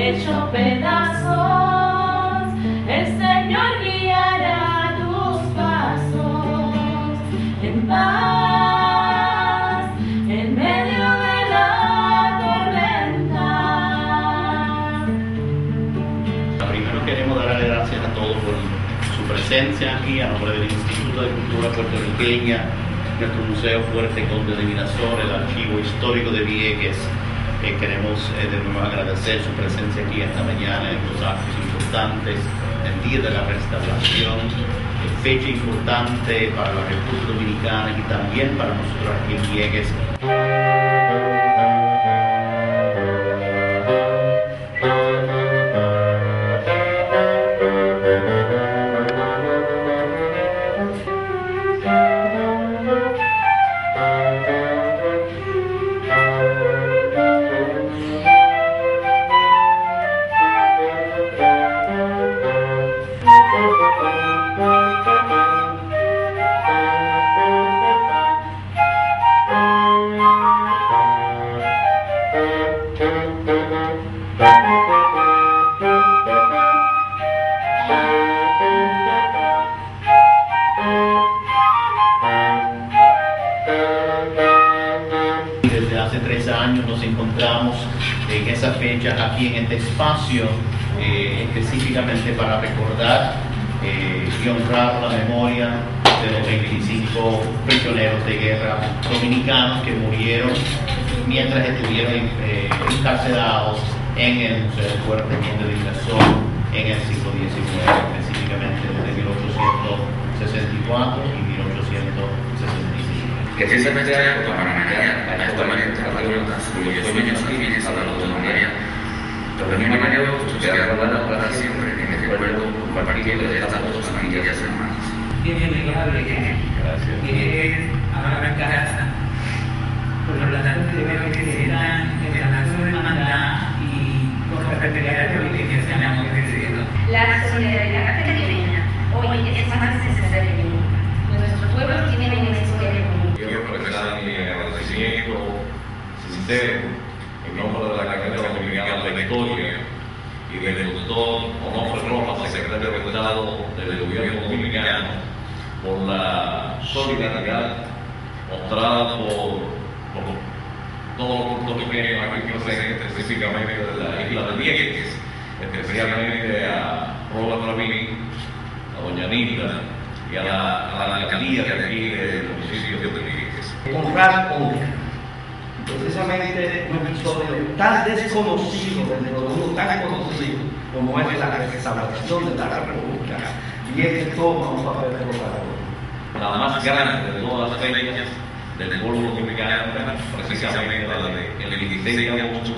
hecho pedazos, el Señor guiará tus pasos en paz, en medio de la tormenta. Primero queremos darle gracias a todos por su presencia aquí, a nombre del Instituto de Cultura Puertorriqueña, nuestro Museo Fuerte Conde de Mirasol, el Archivo Histórico de Vieques. Queremos de nuevo agradecer su presencia aquí esta mañana en los actos importantes, el Día de la Restauración, fecha importante para la República Dominicana y también para nosotros aquí en Vieques. Desde hace 3 años nos encontramos en esa fecha aquí en este espacio, específicamente para recordar y honrar la memoria de los 25 prisioneros de guerra dominicanos que murieron mientras estuvieron encarcelados en el Museo Fuerte Conde de Mirasol en el siglo XIX, específicamente desde 1864 y 1865. Que precisamente para mañana, a esta manera, algunos sueños afines a la autonomía, pero de mi manera se ha guardado para siempre en el recuerdo compartido de estas dos familias hermanas. Bienvenido, Gracias. a la casa, por lo tanto, debemos necesitar el abrazo de hermandad y con responsabilidad que se han ofrecido. La solidaridad caribeña hoy es más necesaria que nunca. Nuestros pueblos tienen una historia común. Quiero expresar mi agradecimiento sincero en nombre de la Academia Dominicana de la Historia y del doctor Onofre Rojas, secretario de Estado del Gobierno Dominicano, por la solidaridad mostrada por todos los puertorriqueños aquí presentes, específicamente de la isla de Vieques, especialmente a Robert Rabín, a doña Anita y a la alcaldía de aquí del municipio de Vieques. Honrar honra. Precisamente un episodio tan desconocido dentro de uno tan conocido como es la restauración de la República, y es que toma un papel protagonista. La más grande de todas las fechas del pueblo dominicano, precisamente la del 16 de agosto,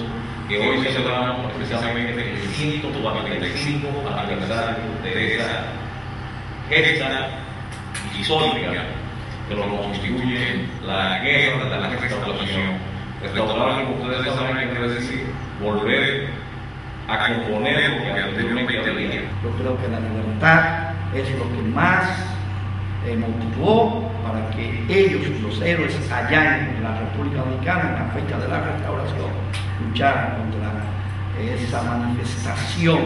que hoy celebramos precisamente el 145 aniversario de esa gesta histórica que lo constituye la guerra de la restauración. Restaurar, como ustedes saben, que quiere decir volver a componer lo que anteriormente había. Yo creo que la libertad es lo que más motivó para que ellos, los héroes allá en la República Dominicana, en la fecha de la restauración, lucharan contra esa manifestación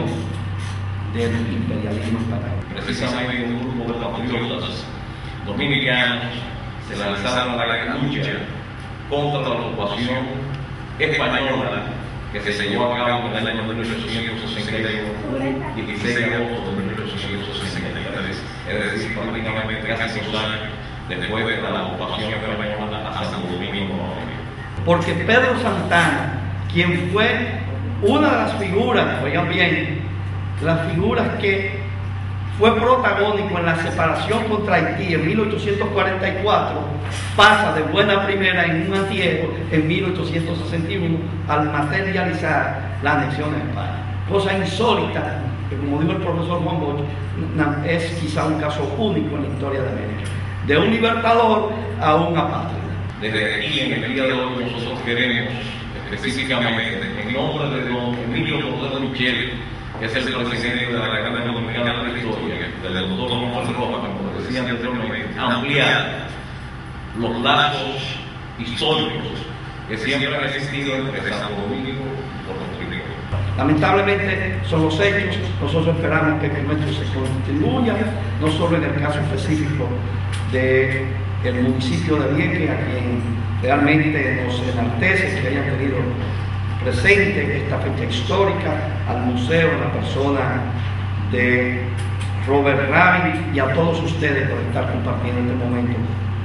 del imperialismo español. Precisamente un grupo de patriotas dominicanos se lanzaron a la lucha contra la ocupación española que se llevó a cabo en el año 1861, 16 de agosto de 1863, es decir, prácticamente casi 2 años después de la ocupación española a Santo Domingo. Porque Pedro Santana, quien fue una de las figuras, oigan bien, las figuras que fue protagónico en la separación contra Haití en 1844, pasa de buena primera en un antiero en 1861 al materializar la anexión a España. Cosa insólita, que como dijo el profesor Juan Bosch, es quizá un caso único en la historia de América, de un libertador a un apátrida. Desde aquí, en el día de hoy, nosotros queremos específicamente, en nombre de don Emilio José Michel, que es el presidente de la Academia Dominicana de la Historia, del doctor Onofre Rojas, como decía anteriormente, ampliar los lazos históricos que siempre han existido entre Santo Domingo y Puerto Rico. Lamentablemente son los hechos. Nosotros esperamos que con esto se contribuya, no solo en el caso específico del municipio de Vieques, a quien realmente nos enaltece que hayan tenido presente esta fecha histórica, al museo, en la persona de Robert Rabin, y a todos ustedes por estar compartiendo este momento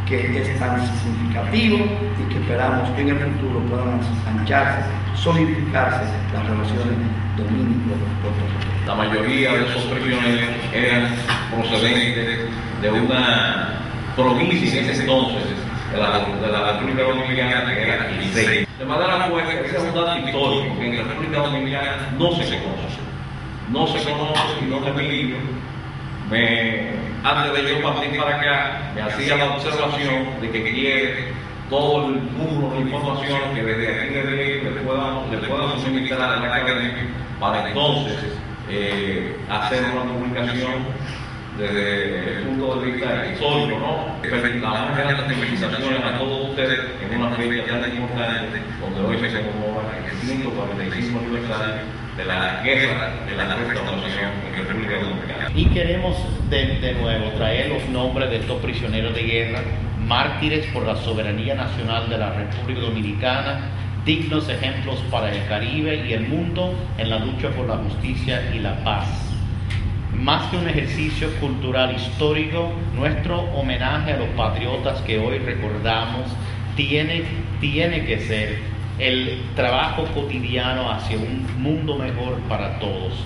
que es tan significativo y que esperamos que en el futuro puedan ancharse, solidificarse las relaciones dominico-puertorriqueñas. La mayoría de esos prisioneros eran procedentes de una provincia en ese entonces de la República Dominicana, que era Licey. De manera pues que ese es un dato histórico que en la República Dominicana no se conoce. No se conoce y no te digo. Antes de yo partir para acá, me hacía la observación de que quiere todo el mundo de información que desde aquí le puedan suministrar a la academia para entonces hacer una publicación desde el punto de vista histórico, ¿no? La más grande felicitaciones a todos ustedes en una fecha tan importante, donde hoy se conmemora el 145 aniversario de la guerra de la restauración en la República Dominicana. Y queremos de nuevo traer los nombres de estos prisioneros de guerra, mártires por la soberanía nacional de la República Dominicana, dignos ejemplos para el Caribe y el mundo en la lucha por la justicia y la paz. Más que un ejercicio cultural histórico, nuestro homenaje a los patriotas que hoy recordamos tiene que ser el trabajo cotidiano hacia un mundo mejor para todos.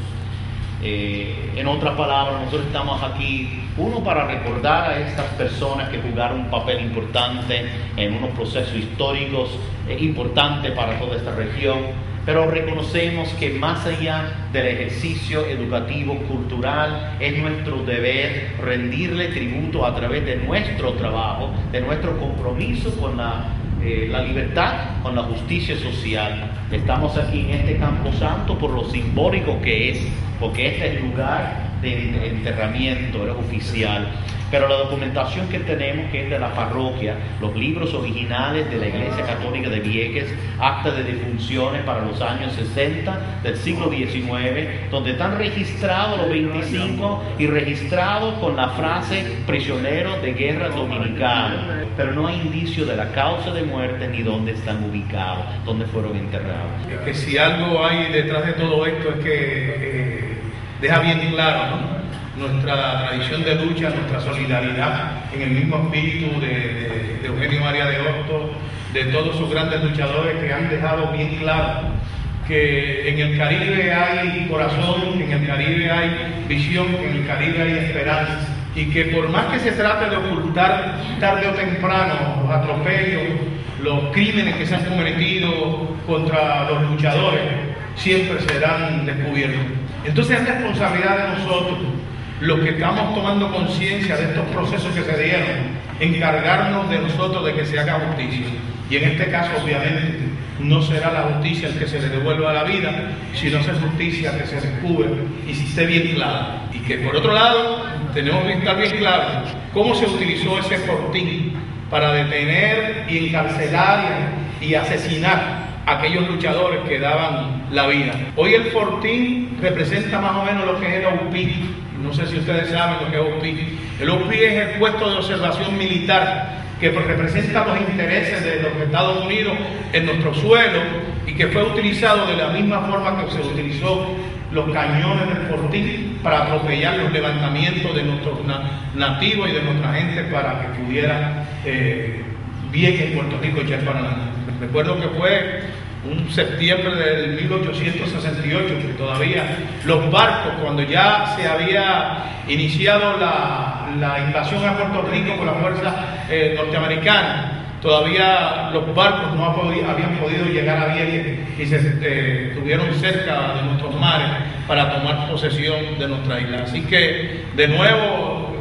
En otras palabras, nosotros estamos aquí, uno, para recordar a estas personas que jugaron un papel importante en unos procesos históricos importantes para toda esta región, pero reconocemos que más allá del ejercicio educativo cultural, es nuestro deber rendirle tributo a través de nuestro trabajo, de nuestro compromiso con la libertad, con la justicia social. Estamos aquí en este Camposanto por lo simbólico que es, porque este es el lugar de enterramiento oficial. Pero la documentación que tenemos, que es de la parroquia, los libros originales de la Iglesia Católica de Vieques, actas de defunciones para los años 60 del siglo XIX, donde están registrados los 25 y registrados con la frase prisioneros de guerra dominicanos, pero no hay indicio de la causa de muerte ni dónde están ubicados, dónde fueron enterrados. Que si algo hay detrás de todo esto es que deja bien claro, ¿no?, nuestra tradición de lucha, nuestra solidaridad en el mismo espíritu de Eugenio María de Hostos, de todos sus grandes luchadores que han dejado bien claro que en el Caribe hay corazón, que en el Caribe hay visión, que en el Caribe hay esperanza, y que por más que se trate de ocultar tarde o temprano los atropellos, los crímenes que se han cometido contra los luchadores, siempre serán descubiertos. Entonces es responsabilidad de nosotros, los que estamos tomando conciencia de estos procesos que se dieron, encargarnos de nosotros de que se haga justicia. Y en este caso, obviamente, no será la justicia el que se le devuelva la vida, sino esa justicia que se descubre y si esté bien clara. Y que por otro lado, tenemos que estar bien claros cómo se utilizó ese fortín para detener y encarcelar y asesinar a aquellos luchadores que daban la vida. Hoy el fortín representa más o menos lo que es el OPI. No sé si ustedes saben lo que es OPI. El OPI es el puesto de observación militar que representa los intereses de los Estados Unidos en nuestro suelo y que fue utilizado de la misma forma que se utilizó los cañones del fortín para atropellar los levantamientos de nuestros nativos y de nuestra gente para que pudiera bien en Puerto Rico echar para adelante. Recuerdo que fue un septiembre del 1868, que todavía los barcos, cuando ya se había iniciado la invasión a Puerto Rico por la fuerza norteamericana, todavía los barcos no habían podido llegar a Vieques y se estuvieron cerca de nuestros mares para tomar posesión de nuestra isla. Así que, de nuevo,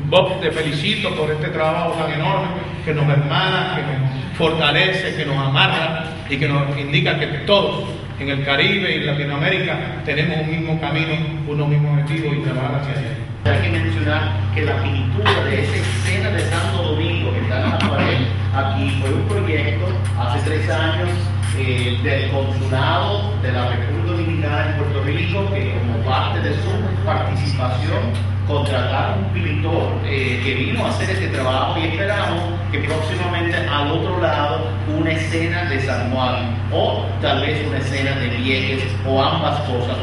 Bob, te felicito por este trabajo tan enorme que nos hermana, que nos fortalece, que nos amarra y que nos indica que todos en el Caribe y en Latinoamérica tenemos un mismo camino, unos mismos objetivos y trabajar hacia allá. Hay que mencionar que la pintura de esa escena de Santo Domingo que está en la pared aquí fue un proyecto hace 3 años del Consulado de la República Dominicana en Puerto Rico, que como parte de su participación contrataron un pintor que vino a hacer este trabajo, y esperamos que próximamente al otro lado una escena de San Juan o tal vez una escena de Vieques o ambas cosas.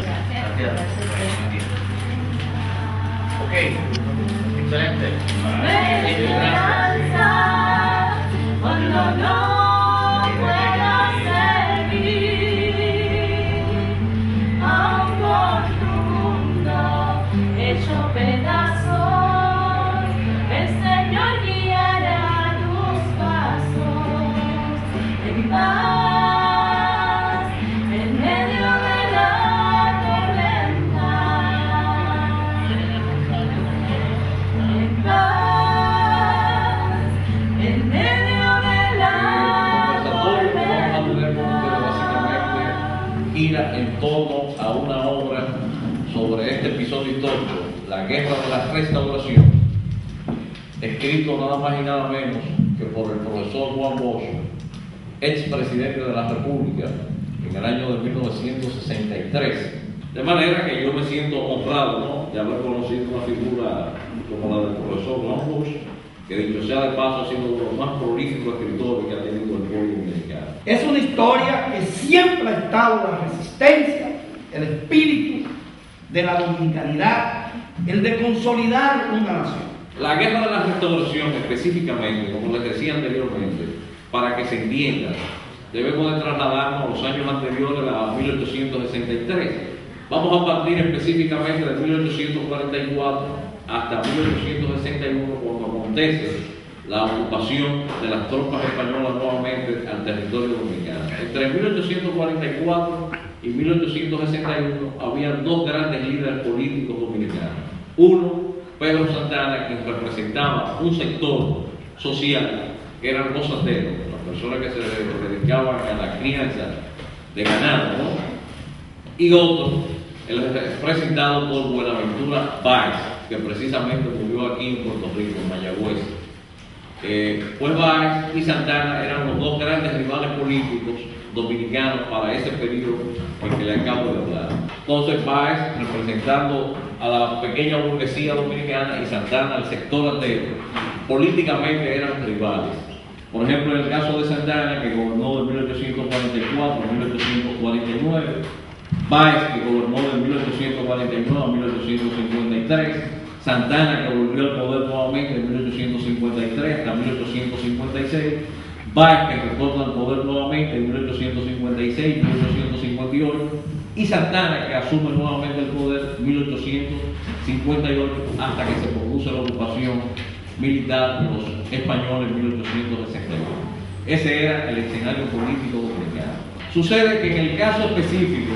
Gracias. Ok, excelente. Esperanza, cuando no pueda servir a un mundo hecho pedazos, el Señor guiará tus pasos en paz, en medio de la tormenta, en paz, en medio de la tormenta. Gira en torno a una obra sobre este episodio histórico, la Guerra de la Restauración, escrito nada más y nada menos que por el profesor Juan Bosch, expresidente de la República, en el año de 1963. De manera que yo me siento honrado, ¿no?, de haber conocido una figura como la del profesor Juan Bosch, que dicho sea de paso ha sido uno de los más prolíficos escritores que ha tenido el pueblo dominicano. Es una historia que siempre ha estado la resistencia, el espíritu de la dominicanidad, el de consolidar una nación. La Guerra de la Restauración, específicamente, como les decía anteriormente, para que se entienda, debemos de trasladarnos a los años anteriores a 1863. Vamos a partir específicamente de 1844 hasta 1861, cuando acontece la ocupación de las tropas españolas nuevamente al territorio dominicano. Entre 1844 y 1861 había dos grandes líderes políticos dominicanos. Uno, Pedro Santana, quien representaba un sector social que eran los santeros, las personas que se dedicaban a la crianza de ganado, ¿no? Y otro, el representado por Buenaventura Báez, que precisamente murió aquí en Puerto Rico, en Mayagüez. Pues Báez y Santana eran los dos grandes rivales políticos dominicanos para ese periodo en que le acabo de hablar. Entonces Báez, representando a la pequeña burguesía dominicana, y Santana al sector entero, políticamente eran rivales. Por ejemplo, en el caso de Santana, que gobernó de 1844 a 1849, Báez, que gobernó de 1849 a 1853, Santana, que volvió al poder nuevamente de 1853 hasta 1856, Báez, que retorna al poder nuevamente en 1856 y 1858, y Santana, que asume nuevamente el poder en 1858 hasta que se produce la ocupación militar de los españoles en 1861. Ese era el escenario político dominicano. Sucede que en el caso específico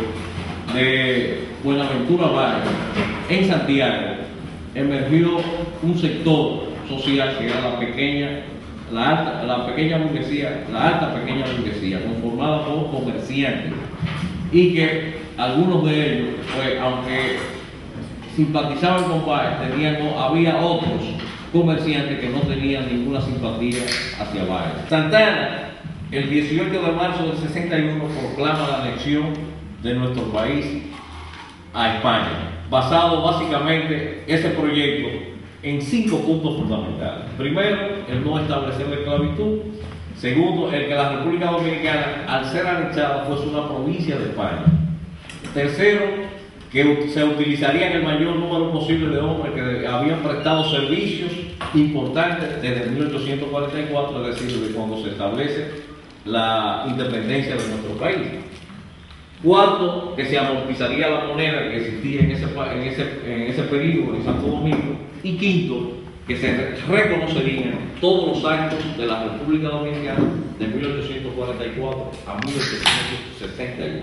de Buenaventura Báez, en Santiago, emergió un sector social que era la alta pequeña burguesía, conformada por comerciantes, y que algunos de ellos, pues, aunque simpatizaban con Báez, había otros comerciantes que no tenían ninguna simpatía hacia Báez. Santana, el 18 de marzo del 61, proclama la anexión de nuestro país a España, basado básicamente ese proyecto en 5 puntos fundamentales. Primero, el no establecer la esclavitud. Segundo, el que la República Dominicana, al ser anexada, fuese una provincia de España. Tercero, que se utilizarían el mayor número posible de hombres que habían prestado servicios importantes desde 1844, es decir, desde cuando se establece la independencia de nuestro país. Cuarto, que se amortizaría la moneda que existía en ese periodo en Santo Domingo. Y quinto, que se reconocerían todos los actos de la República Dominicana de 1844 a 1861.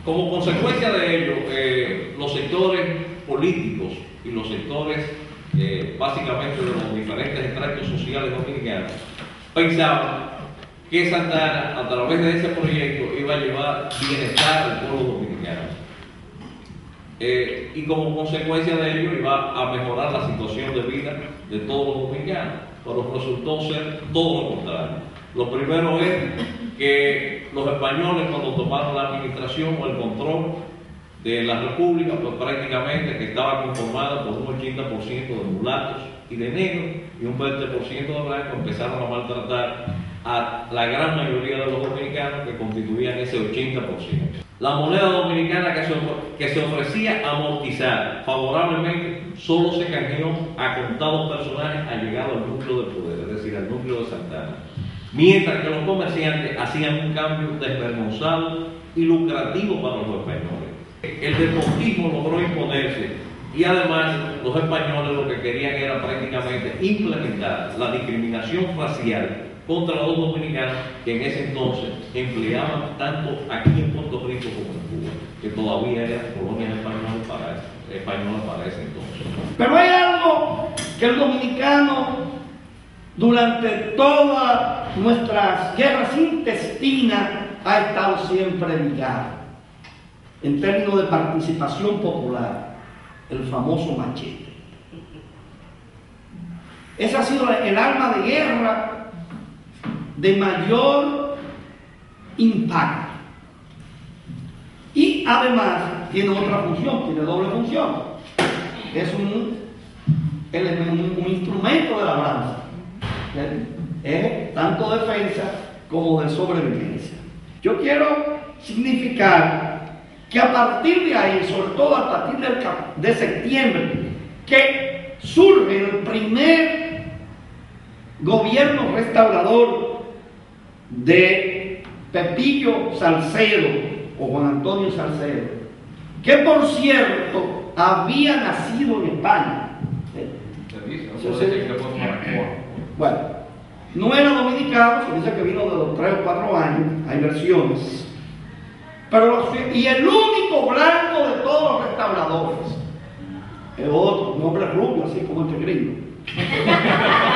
Como consecuencia de ello, los sectores políticos y los sectores básicamente de los diferentes estratos sociales dominicanos pensaban que Santana, a través de ese proyecto, iba a llevar bienestar al pueblo dominicano. Y como consecuencia de ello iba a mejorar la situación de vida de todos los dominicanos, pero resultó ser todo lo contrario. Lo primero es que los españoles, cuando tomaron la administración o el control de la República, pues prácticamente que estaba conformada por un 80% de mulatos y de negros y un 20% de blancos, empezaron a maltratar a la gran mayoría de los dominicanos que constituían ese 80%. La moneda dominicana que se ofrecía amortizar favorablemente solo se canjeó a contados personajes allegado al núcleo del poder, es decir, al núcleo de Santana. Mientras que los comerciantes hacían un cambio desvergonzado y lucrativo para los españoles. El despotismo logró imponerse y además los españoles lo que querían era prácticamente implementar la discriminación racial contra los dominicanos que en ese entonces empleaban tanto aquí en Puerto Rico como en Cuba, que todavía eran colonias españolas para ese entonces. Pero hay algo que el dominicano durante todas nuestras guerras intestinas ha estado siempre ligado en términos de participación popular, el famoso machete. Ese ha sido el arma de guerra de mayor impacto. Y además tiene otra función, tiene doble función. Es un instrumento de labranza. Es tanto defensa como de sobrevivencia. Yo quiero significar que a partir de ahí, sobre todo a partir de septiembre, que surge el primer gobierno restaurador de Pepillo Salcedo o Juan Antonio Salcedo, que por cierto había nacido en España. Bueno, no era dominicano, se dice que vino de los 3 o 4 años, hay versiones. Y el único blanco de todos los restauradores es otro, un hombre rubio, así como este gringo.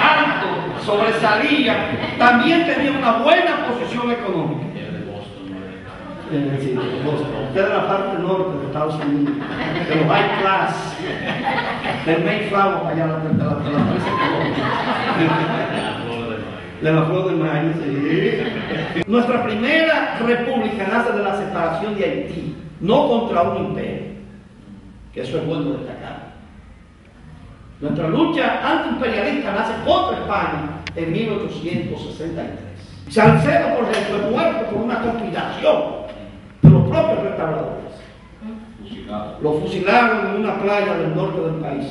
Alto, sobresalía, también tenía una buena posición económica. Sí, usted de la parte norte de Estados Unidos, de los high class, del Mayflower para allá, de la presa económica. De la flor de mayo, sí. Nuestra primera república nace de la separación de Haití, no contra un imperio, que eso es bueno destacar. Nuestra lucha antiimperialista nace contra España en 1863. Salcedo, por ejemplo, es muerto por una conspiración de los propios restauradores. Lo fusilaron en una playa del norte del país,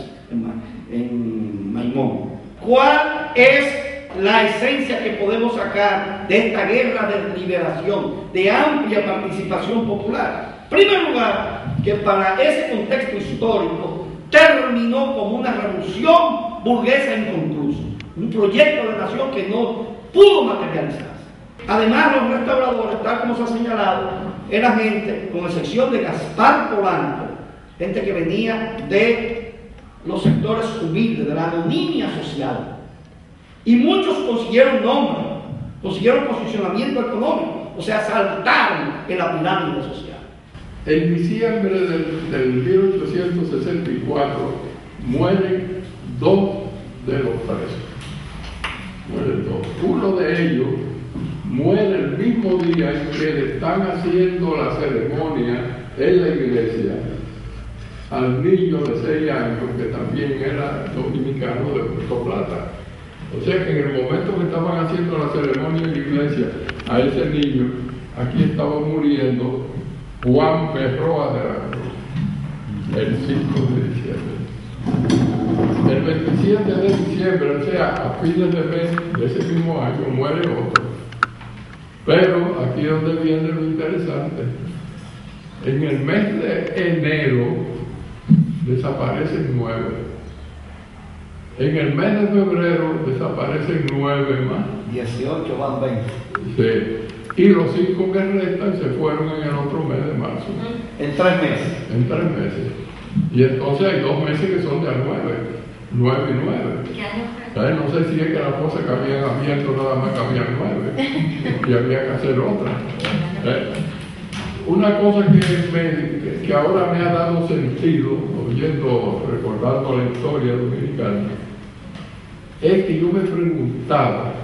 en Maimón. ¿Cuál es la esencia que podemos sacar de esta guerra de liberación, de amplia participación popular? En primer lugar, que para ese contexto histórico terminó como una revolución burguesa inconclusa, un proyecto de nación que no pudo materializarse. Además, los restauradores, tal como se ha señalado, eran gente, con excepción de Gaspar Polanco, gente que venía de los sectores humildes, de la anonimia social. Y muchos consiguieron nombre, consiguieron posicionamiento económico, o sea, saltaron en la pirámide social. En diciembre del 1864 mueren 2 de los presos. Mueren 2. Uno de ellos muere el mismo día en que le están haciendo la ceremonia en la iglesia al niño de 6 años, que también era dominicano de Puerto Plata. O sea que en el momento que estaban haciendo la ceremonia en la iglesia a ese niño, aquí estaba muriendo Juan Berroa de la Cruz, el 5 de diciembre. El 27 de diciembre, o sea, a fines de mes de ese mismo año, muere otro. Pero aquí es donde viene lo interesante. En el mes de enero desaparecen 9. En el mes de febrero desaparecen 9 más. 18 van 20. Sí. Y los 5 que restan se fueron en el otro mes de marzo. En 3 meses. En 3 meses. Y entonces hay 2 meses que son de a 9. 9 y 9. ¿Sabes? No sé si es que la cosa que habían abierto nada más que habían 9. Y había que hacer otra. Una cosa que ahora me ha dado sentido, recordando la historia dominicana, es que yo me preguntaba,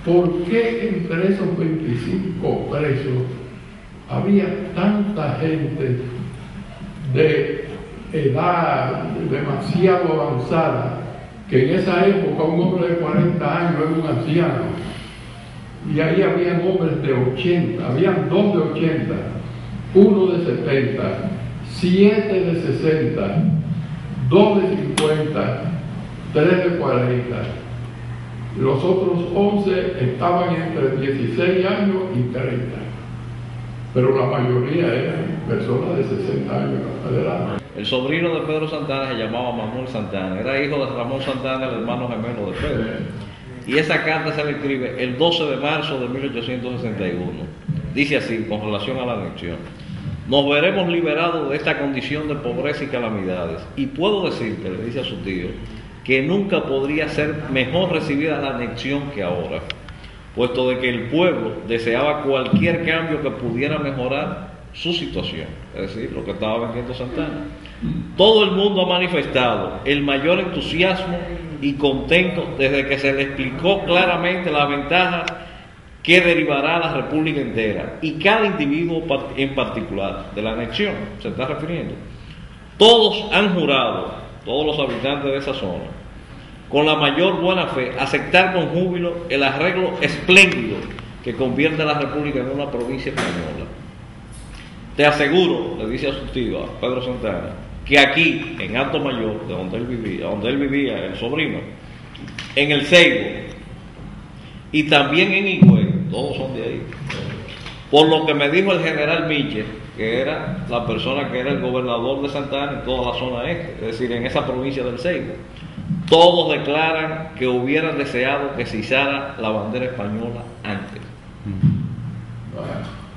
¿por qué entre esos 25 presos había tanta gente de edad demasiado avanzada, que en esa época un hombre de 40 años era un anciano, y ahí habían hombres de 80, habían 2 de 80, 1 de 70, 7 de 60, 2 de 50, 3 de 40. Los otros 11 estaban entre 16 años y 30, pero la mayoría eran personas de 60 años adelante. El sobrino de Pedro Santana se llamaba Manuel Santana, era hijo de Ramón Santana, el hermano gemelo de Pedro. Y esa carta se le escribe el 12 de marzo de 1861. Dice así, con relación a la anexión: nos veremos liberados de esta condición de pobreza y calamidades, y puedo decirte, le dice a su tío, que nunca podría ser mejor recibida la anexión que ahora, puesto de que el pueblo deseaba cualquier cambio que pudiera mejorar su situación, es decir, lo que estaba vendiendo Santana. Todo el mundo ha manifestado el mayor entusiasmo y contento desde que se le explicó claramente las ventajas que derivará a la República entera y cada individuo en particular de la anexión, se está refiriendo. Todos han jurado, todos los habitantes de esa zona, con la mayor buena fe, aceptar con júbilo el arreglo espléndido que convierte a la República en una provincia española. Te aseguro, le dice a su tío, a Pedro Santana, que aquí, en Alto Mayor, de donde él vivía, el sobrino, en el Ceibo y también en Higüey, todos son de ahí, por lo que me dijo el general Michel, que era la persona que era el gobernador de Santana en toda la zona este, es decir, en esa provincia del Ceibo, todos declaran que hubieran deseado que se izara la bandera española antes.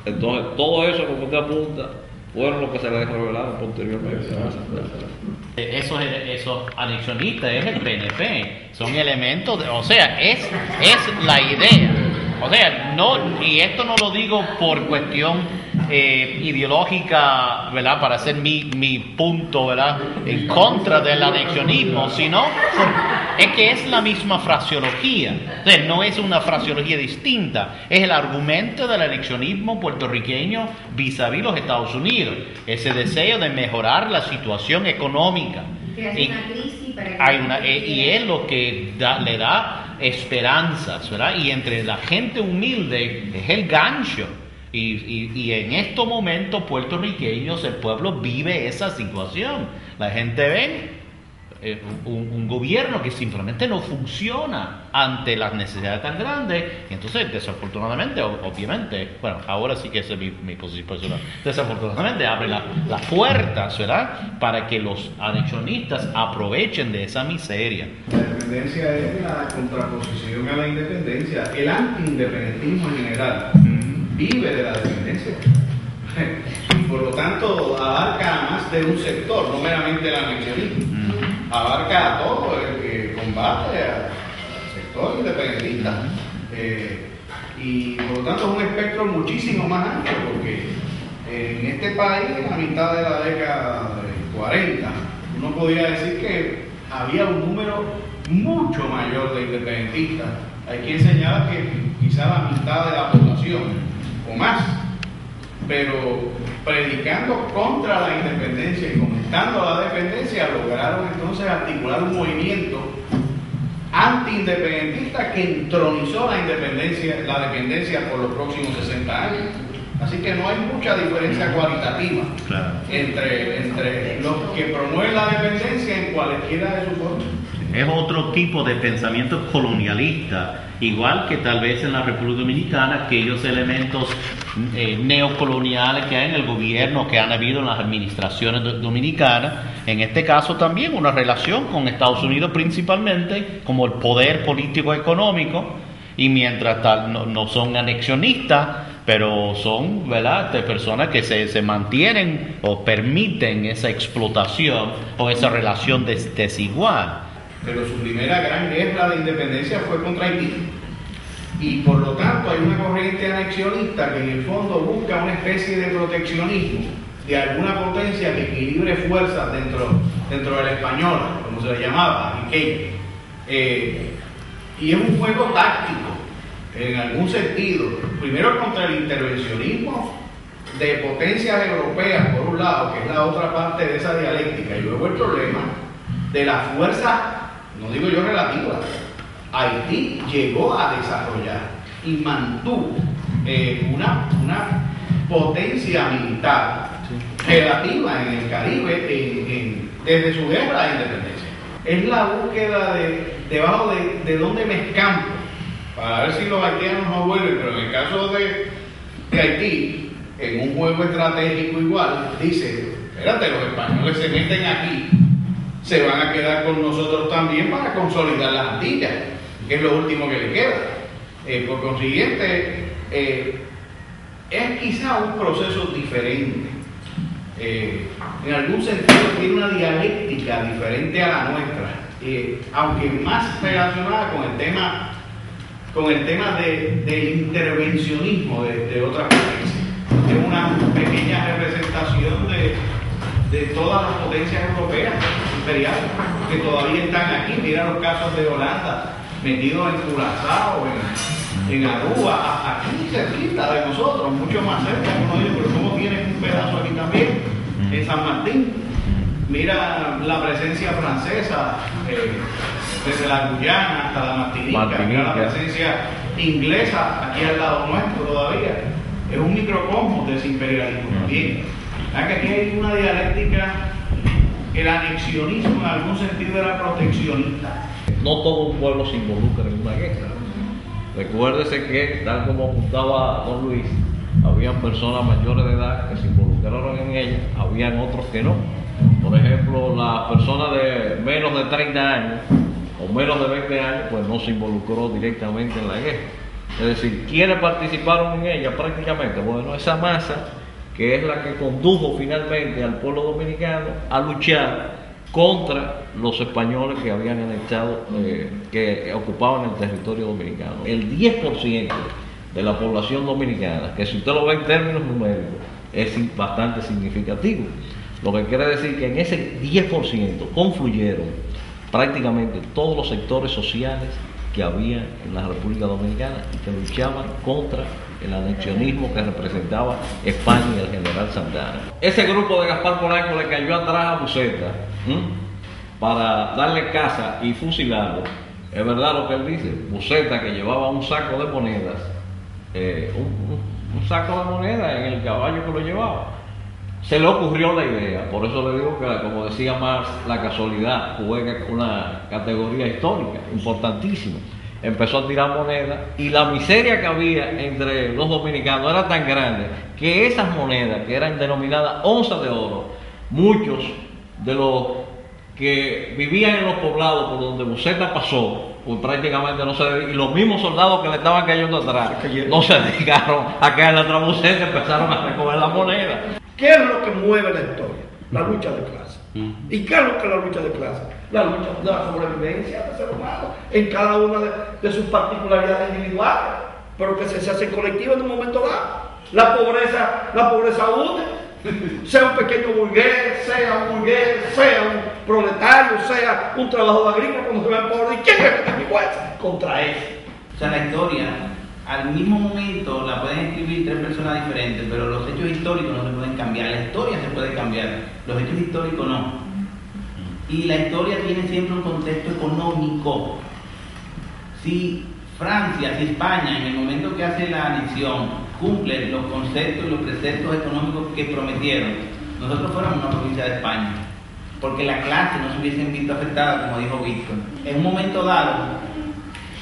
Entonces, todo eso, como usted apunta, fueron lo que se les revelaron posteriormente. Esos anexionistas es el PNP, son elementos, o sea, es la idea. O sea, no, y esto no lo digo por cuestión ideológica, ¿verdad? Para hacer mi punto, ¿verdad? En contra del anexionismo, sino es que es la misma fraseología. O sea, no es una fraseología distinta, es el argumento del anexionismo puertorriqueño vis-a-vis los Estados Unidos, ese deseo de mejorar la situación económica. Y es lo que le da esperanzas, ¿verdad? Y entre la gente humilde es el gancho. Y en estos momentos puertorriqueños el pueblo vive esa situación. La gente ve un gobierno que simplemente no funciona ante las necesidades tan grandes. Y entonces, desafortunadamente, obviamente, bueno, ahora sí que esa es mi posición personal, desafortunadamente abre las puertas, ¿verdad?, para que los anexionistas aprovechen de esa miseria. La independencia es la contraposición a la independencia. El antiindependentismo en general vive de la dependencia. Y por lo tanto abarca a más de un sector, no meramente el anexionismo. Abarca a todo el que combate al sector independentista. Y por lo tanto es un espectro muchísimo más amplio, porque en este país, en la mitad de la década de 40, uno podría decir que había un número mucho mayor de independentistas. Hay quien señala que quizá la mitad de la población o más, pero predicando contra la independencia y comentando la dependencia, lograron entonces articular un movimiento anti-independentista que entronizó la dependencia por los próximos 60 años. Así que no hay mucha diferencia cualitativa entre los que promueven la dependencia en cualquiera de sus formas. Es otro tipo de pensamiento colonialista, igual que tal vez en la República Dominicana, aquellos elementos neocoloniales que hay en el gobierno, que han habido en las administraciones dominicanas, en este caso también una relación con Estados Unidos principalmente, como el poder político económico, y mientras tal no son anexionistas, pero son, ¿verdad?, de personas que se mantienen o permiten esa explotación o esa relación desigual. Pero su primera gran guerra de independencia fue contra Haití. Y por lo tanto hay una corriente anexionista que en el fondo busca una especie de proteccionismo de alguna potencia que equilibre fuerzas dentro de la española, como se le llamaba, y es un juego táctico en algún sentido, primero contra el intervencionismo de potencias europeas, por un lado, que es la otra parte de esa dialéctica, y luego el problema de la fuerza, no digo yo relativa. Haití llegó a desarrollar y mantuvo una potencia militar relativa en el Caribe desde su guerra de independencia. Es la búsqueda debajo de dónde me escampo, para ver si los haitianos no vuelven, pero en el caso de Haití, en un juego estratégico igual, dice, espérate, los españoles se meten aquí, se van a quedar con nosotros también para consolidar las Antillas, que es lo último que le queda. Por consiguiente, es quizá un proceso diferente. En algún sentido tiene una dialéctica diferente a la nuestra, aunque más relacionada con el tema del intervencionismo de otras potencias. Es una pequeña representación de todas las potencias europeas imperiales que todavía están aquí. Mira los casos de Holanda metidos en Curazao, en Aruba, aquí cerquita de nosotros, mucho más cerca, como digo, pero como tienen un pedazo aquí también, en San Martín. Mira la presencia francesa desde la Guyana hasta la Martinica. Mira la presencia inglesa aquí al lado nuestro todavía. Es un microcosmos de ese imperialismo también. Que aquí hay una dialéctica, el anexionismo en algún sentido era proteccionista. No todo un pueblo se involucra en una guerra. Recuérdese que, tal como apuntaba don Luis, habían personas mayores de edad que se involucraron en ella, habían otros que no. Por ejemplo, las personas de menos de 30 años o menos de 20 años, pues no se involucró directamente en la guerra. Es decir, ¿quiénes participaron en ella prácticamente? Bueno, esa masa que es la que condujo finalmente al pueblo dominicano a luchar contra los españoles que habían anexado, que ocupaban el territorio dominicano. El 10% de la población dominicana, que si usted lo ve en términos numéricos, es bastante significativo. Lo que quiere decir que en ese 10% confluyeron prácticamente todos los sectores sociales que había en la República Dominicana y que luchaban contra el anexionismo que representaba España y el general Santana. Ese grupo de Gaspar Polanco le cayó atrás a Buceta para darle caza y fusilarlo. Es verdad lo que él dice. Buceta, que llevaba un saco de monedas, un saco de monedas en el caballo que lo llevaba, se le ocurrió la idea. Por eso le digo que, como decía Marx, la casualidad juega una categoría histórica importantísima. Empezó a tirar monedas y la miseria que había entre los dominicanos era tan grande que esas monedas, que eran denominadas onzas de oro, muchos de los que vivían en los poblados por donde Buceta pasó, pues prácticamente no se dedicaron, y los mismos soldados que le estaban cayendo atrás no se dedicaron a caer atrás a Buceta, empezaron a recoger la moneda. ¿Qué es lo que mueve la historia? La lucha de clase. ¿Y qué es lo que es la lucha de clase? La lucha de la sobrevivencia del ser humano en cada una de sus particularidades individuales, pero que se hace colectiva en un momento dado. La pobreza une, sea un pequeño burgués, sea un proletario, sea un trabajador agrícola, como se ve pobre. ¿Y quién es que está fuerza contra él? O sea, la historia, al mismo momento la pueden escribir tres personas diferentes, pero los hechos históricos no se pueden cambiar. La historia se puede cambiar, los hechos históricos no. Y la historia tiene siempre un contexto económico. Si Francia, si España, en el momento que hace la anexión, cumplen los conceptos y los preceptos económicos que prometieron, nosotros fuéramos una provincia de España, porque la clase no se hubiesen visto afectada, como dijo Víctor. En un momento dado,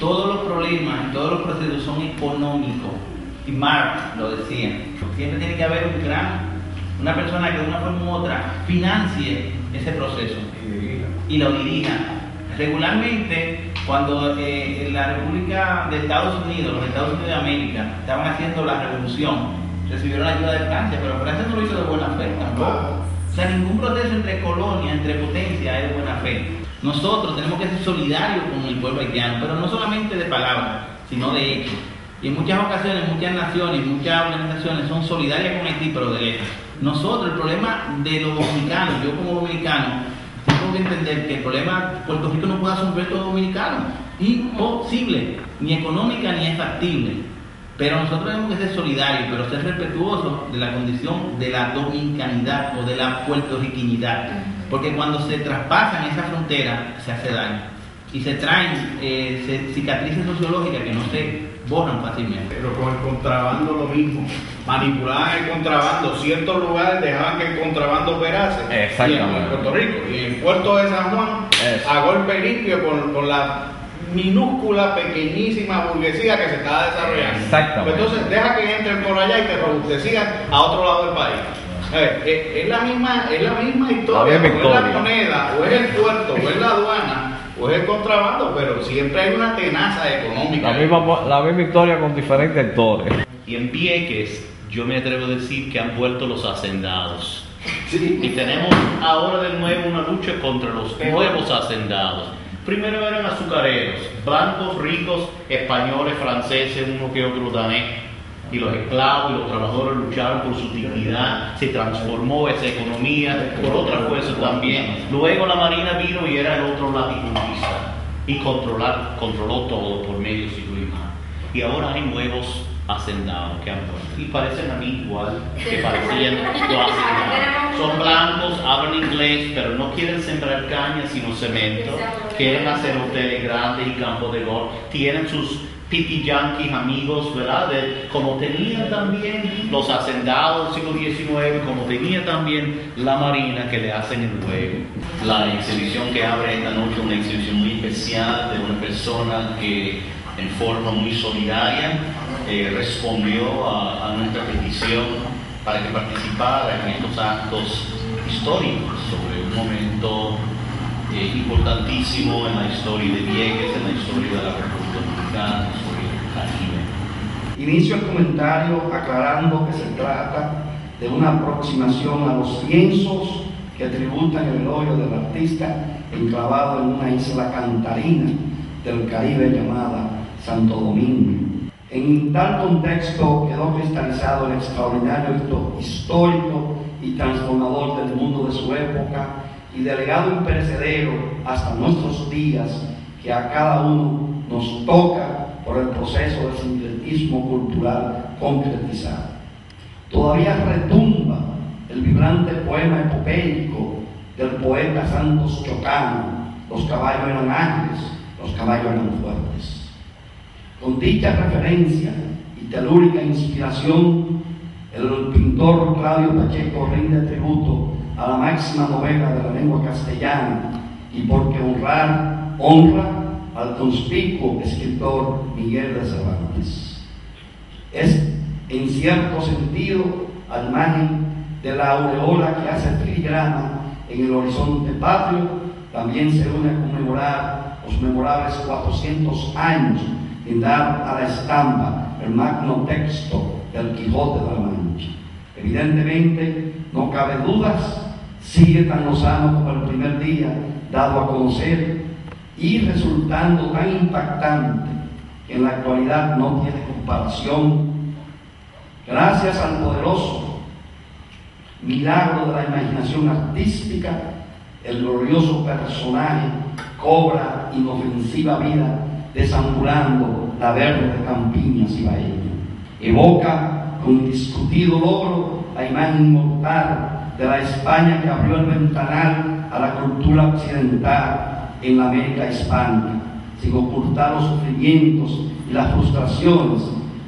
todos los problemas y todos los procesos son económicos, y Marx lo decía. Siempre tiene que haber una persona que de una forma u otra financie ese proceso y lo dirija. Regularmente, cuando la República de Estados Unidos, los Estados Unidos de América, estaban haciendo la revolución, recibieron la ayuda de Francia, pero Francia no lo hizo de buena fe tampoco. O sea, ningún proceso entre colonia, entre potencia es de buena fe. Nosotros tenemos que ser solidarios con el pueblo haitiano, pero no solamente de palabras, sino de hechos. Y en muchas ocasiones, muchas naciones, muchas organizaciones son solidarias con Haití, pero de lejos. Nosotros, el problema de los dominicanos, yo como dominicano, tengo que entender que el problema Puerto Rico no puede asumir todo dominicano. Imposible, ni económica ni es factible. Pero nosotros tenemos que ser solidarios, pero ser respetuosos de la condición de la dominicanidad o de la puertorriqueñidad. Porque cuando se traspasan esa frontera se hace daño. Y se traen cicatrices sociológicas que no se borran fácilmente. Pero con el contrabando lo mismo. Manipulaban el contrabando. Ciertos lugares dejaban que el contrabando operase. Exactamente. En Puerto Rico. Y en el puerto de San Juan, a golpe limpio con la minúscula, pequeñísima burguesía que se estaba desarrollando. Exactamente. Pues entonces deja que entren por allá y que robustecigan a otro lado del país. Es la misma historia. O es la moneda, o es el puerto, o es la aduana, o es el contrabando, pero siempre hay una tenaza económica. La misma historia con diferentes actores. Y en Vieques, yo me atrevo a decir que han vuelto los hacendados. Sí. Y tenemos ahora de nuevo una lucha contra los nuevos hacendados. Primero eran azucareros, blancos, ricos, españoles, franceses, uno que otro danés. Y los esclavos y los trabajadores lucharon por su dignidad, se transformó esa economía por otra fuerza también. Luego la Marina vino y era el otro latifundista y controló todo por medio de siglo y más. Y ahora hay nuevos hacendados que han vuelto y parecen a mí igual que parecían los hacendados. Son blancos, hablan inglés, pero no quieren sembrar caña sino cemento, quieren hacer hoteles grandes y campos de golf, tienen sus pipi yanquis amigos, ¿verdad? Como tenían también los hacendados del siglo XIX, como tenía también la Marina, que le hacen el juego. La exhibición que abre esta noche, una exhibición muy especial de una persona que en forma muy solidaria respondió a nuestra petición para que participara en estos actos históricos sobre un momento importantísimo en la historia de Vieques, en la historia de la República Dominicana, en la historia del Caribe. Inicio el comentario aclarando que se trata de una aproximación a los lienzos que tributan el elogio del artista enclavado en una isla cantarina del Caribe llamada Santo Domingo. En tal contexto quedó cristalizado el extraordinario hito histórico y transformador del mundo de su época y delegado imperecedero hasta nuestros días que a cada uno nos toca por el proceso de sincretismo cultural concretizado. Todavía retumba el vibrante poema epopéico del poeta Santos Chocano: los caballos eran ángeles, los caballos eran fuertes. Con dicha referencia y telúrica inspiración, el pintor Claudio Pacheco rinde tributo a la máxima novela de la lengua castellana y porque honra al conspicuo escritor Miguel de Cervantes. Es, en cierto sentido, al margen de la aureola que hace filigrana en el horizonte patrio, también se une a conmemorar los memorables 400 años en dar a la estampa el magno texto del Quijote de la Mancha. Evidentemente, no cabe dudas, sigue tan lozano como el primer día dado a conocer y resultando tan impactante que en la actualidad no tiene comparación. Gracias al poderoso milagro de la imaginación artística, el glorioso personaje cobra inofensiva vida desambulando la verde de campiñas y bahía. Evoca con indiscutido logro la imagen inmortal de la España que abrió el ventanal a la cultura occidental en la América hispánica, sin ocultar los sufrimientos y las frustraciones,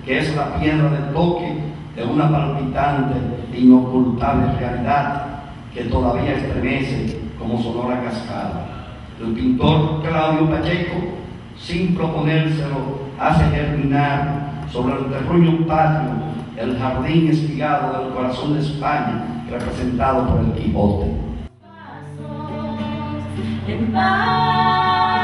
que es la piedra de toque de una palpitante e inocultable realidad que todavía estremece como sonora cascada. El pintor Claudio Pacheco, sin proponérselo, hace germinar sobre el terruño patrio el jardín espigado del corazón de España, representado por el Quijote. En paz.